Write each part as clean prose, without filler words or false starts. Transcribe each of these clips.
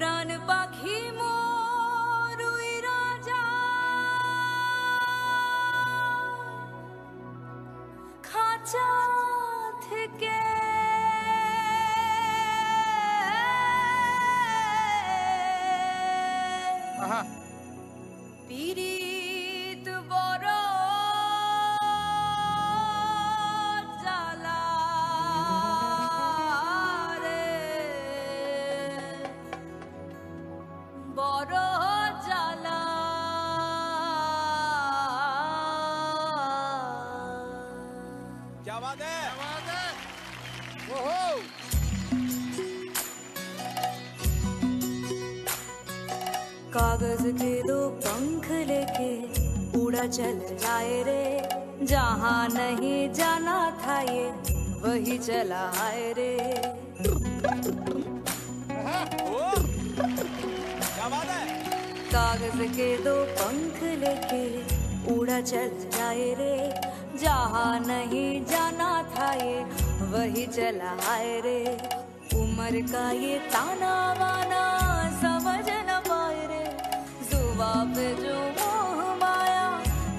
প্রাণ পাখি মোর উইরা যায় খাঁচা থেকে। পীড়িত বড় জ্বালা রে, বড় জ্বালা। क्या बात है, क्या बात है। ओहो। कागज के दो पंख लेके उड़ा चल जाए रे, जहाँ नहीं जाना था ये वही चला आए रे। क्या बात है। कागज के दो पंख लेके उड़ा चल जाए रे, जहाँ नहीं जाना था ये वही चला आए रे। उम्र का ये ताना वाना समझ न पाए रे, जुबा पे जो मोह माया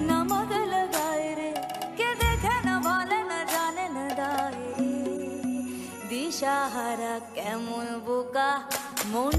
नमक लगाए रे, के देखे न भाले न जाने न दाए रे। दिशाहारा केमन बोका मन